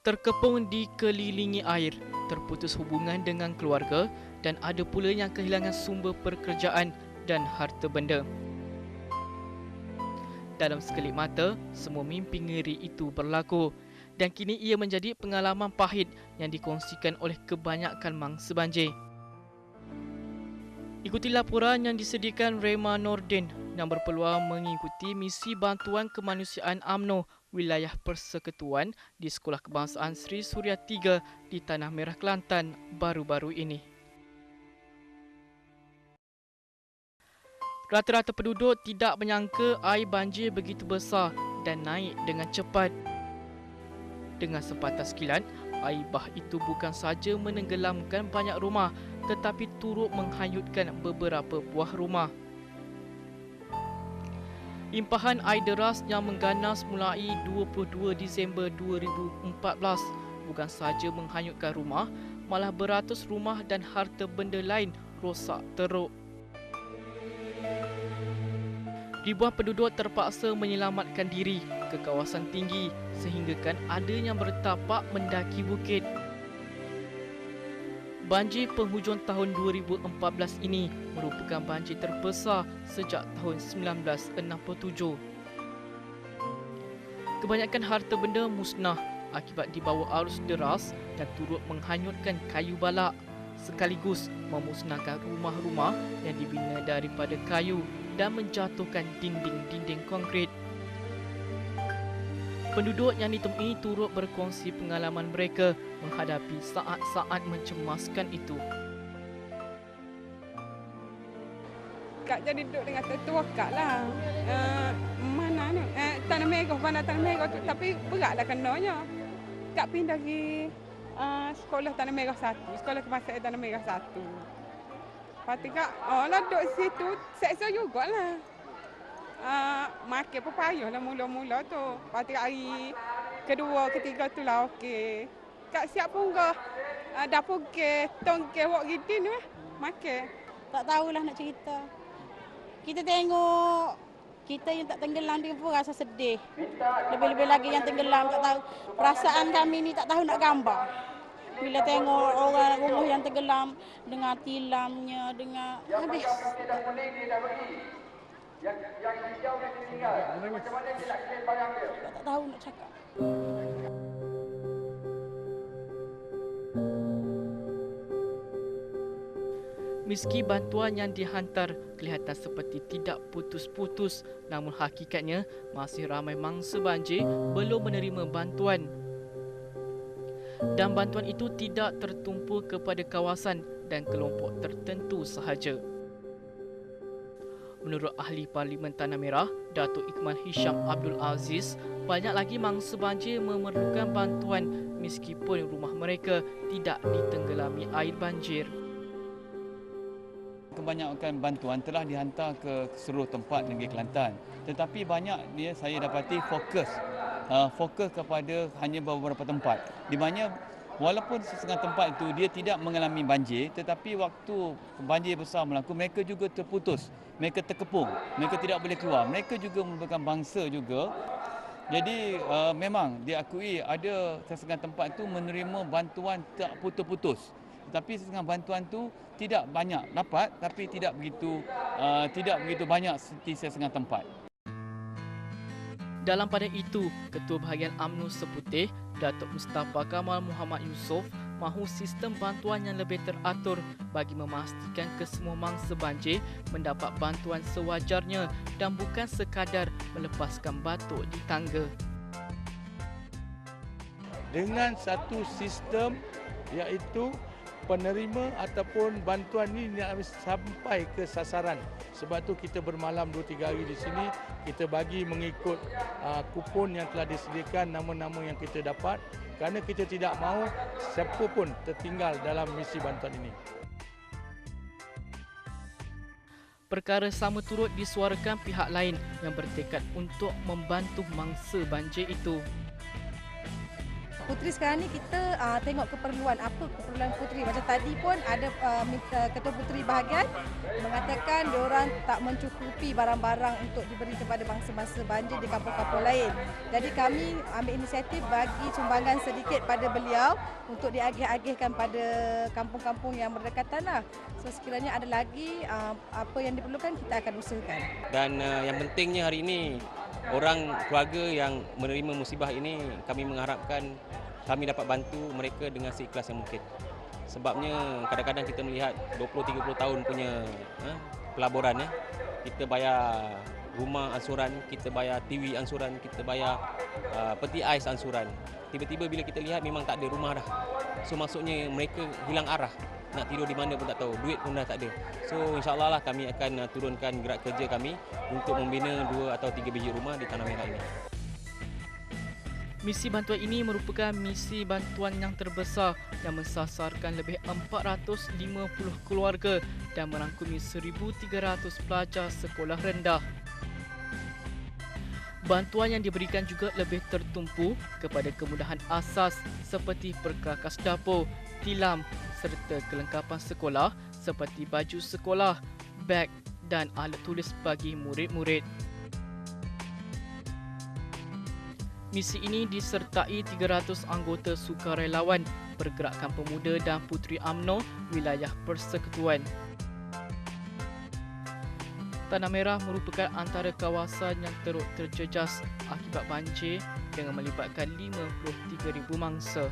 terkepung dikelilingi air, terputus hubungan dengan keluarga dan ada pula yang kehilangan sumber pekerjaan dan harta benda. Dalam sekelip mata, semua mimpi ngeri itu berlaku dan kini ia menjadi pengalaman pahit yang dikongsikan oleh kebanyakan mangsa banjir. Ikuti laporan yang disediakan Rema Nordin yang berpeluang mengikuti misi bantuan kemanusiaan UMNO wilayah Persekutuan di Sekolah Kebangsaan Sri Suria III di Tanah Merah, Kelantan baru-baru ini. Rata-rata penduduk tidak menyangka air banjir begitu besar dan naik dengan cepat. Dengan sepatah sekilan, air bah itu bukan sahaja menenggelamkan banyak rumah tetapi turut menghanyutkan beberapa buah rumah. Limpahan air deras yang mengganas mulai 22 Disember 2014 bukan sahaja menghanyutkan rumah, malah beratus rumah dan harta benda lain rosak teruk. Ribuan penduduk terpaksa menyelamatkan diri ke kawasan tinggi sehinggakan ada yang bertapak mendaki bukit. Banjir penghujung tahun 2014 ini merupakan banjir terbesar sejak tahun 1967. Kebanyakan harta benda musnah akibat dibawa arus deras dan turut menghanyutkan kayu balak sekaligus memusnahkan rumah-rumah yang dibina daripada kayu dan menjatuhkan dinding-dinding konkrit. Penduduk yang ditemui turut berkongsi pengalaman mereka menghadapi saat-saat mencemaskan itu. Kak jadi duduk dengan tetua kak lah. Mana ni? Tanah Merah, mana Tanah Merah tu. Tapi beratlah kenanya. Kak pindah pergi sekolah Tanah Merah 1. Sekolah Kebangsaan Tanah Merah 1. Lepas tu kak, lah duduk situ, seksa jugalah. Makan pun payah lah mula-mula tu. Lepas tu hari kedua, ketiga tu lah okey. Kak siap pun ke dapur ke, tong ke, wak gitu ni makan. Tak tahulah nak cerita. Kita tengok kita yang tak tenggelam dia pun rasa sedih. Lebih-lebih lagi yang tenggelam tak tahu. Perasaan kami ni tak tahu nak gambar. Bila tengok orang rumah yang tenggelam dengan tilamnya, dengan habis. Tak tahu nak cakap. Meski bantuan yang dihantar kelihatan seperti tidak putus-putus, namun hakikatnya masih ramai mangsa banjir belum menerima bantuan. Dan bantuan itu tidak tertumpu kepada kawasan dan kelompok tertentu sahaja. Menurut Ahli Parlimen Tanah Merah, Datuk Ikmal Hisham Abdul Aziz, banyak lagi mangsa banjir memerlukan bantuan meskipun rumah mereka tidak ditenggelami air banjir. Kebanyakan bantuan telah dihantar ke seluruh tempat negeri Kelantan. Tetapi banyak dia saya dapati fokus kepada hanya beberapa tempat. Di mana walaupun setengah tempat itu dia tidak mengalami banjir, tetapi waktu banjir besar berlaku mereka juga terputus. Mereka terkepung, mereka tidak boleh keluar. Mereka juga merupakan bangsa juga. Jadi memang diakui ada setengah tempat itu menerima bantuan tak putus-putus. Tetapi setengah bantuan tu tidak banyak dapat, tapi tidak begitu banyak seperti setengah tempat. Dalam pada itu, Ketua Bahagian UMNO Seputih, Datuk Mustafa Kamal Muhammad Yusof, mahu sistem bantuan yang lebih teratur bagi memastikan kesemua mangsa banjir mendapat bantuan sewajarnya dan bukan sekadar melepaskan batuk di tangga. Dengan satu sistem iaitu penerima ataupun bantuan ini sampai ke sasaran. Sebab tu kita bermalam 2-3 hari di sini, kita bagi mengikut kupon yang telah disediakan, nama-nama yang kita dapat, kerana kita tidak mahu siapa pun tertinggal dalam misi bantuan ini. Perkara sama turut disuarakan pihak lain yang bertekad untuk membantu mangsa banjir itu. Puteri sekarang ni kita tengok keperluan, apa keperluan puteri. Macam tadi pun ada Ketua Puteri bahagian mengatakan diorang tak mencukupi barang-barang untuk diberi kepada bangsa-bangsa banjir di kampung-kampung lain. Jadi kami ambil inisiatif bagi sumbangan sedikit pada beliau untuk diagih-agihkan pada kampung-kampung yang berdekatan lah. So sekiranya ada lagi apa yang diperlukan, kita akan usahakan. Dan yang pentingnya hari ini, orang keluarga yang menerima musibah ini, kami mengharapkan kami dapat bantu mereka dengan seikhlas yang mungkin. Sebabnya kadang-kadang kita melihat 20-30 tahun punya pelaburan, kita bayar rumah ansuran, kita bayar TV ansuran, kita bayar peti ais ansuran. Tiba-tiba bila kita lihat memang tak ada rumah dah. So maksudnya mereka hilang arah. Nak tidur di mana pun tak tahu, duit pun dah tak ada. So insyaAllah lah kami akan turunkan gerak kerja kami untuk membina 2 atau 3 biji rumah di Tanah Merah ini. Misi bantuan ini merupakan misi bantuan yang terbesar yang mensasarkan lebih 450 keluarga dan merangkumi 1,300 pelajar sekolah rendah. Bantuan yang diberikan juga lebih tertumpu kepada kemudahan asas seperti perkakas dapur, tilam serta kelengkapan sekolah seperti baju sekolah, beg dan alat tulis bagi murid-murid. Misi ini disertai 300 anggota sukarelawan Pergerakan Pemuda dan Puteri UMNO wilayah Persekutuan. Tanah Merah merupakan antara kawasan yang teruk terjejas akibat banjir dengan melibatkan 53,000 mangsa.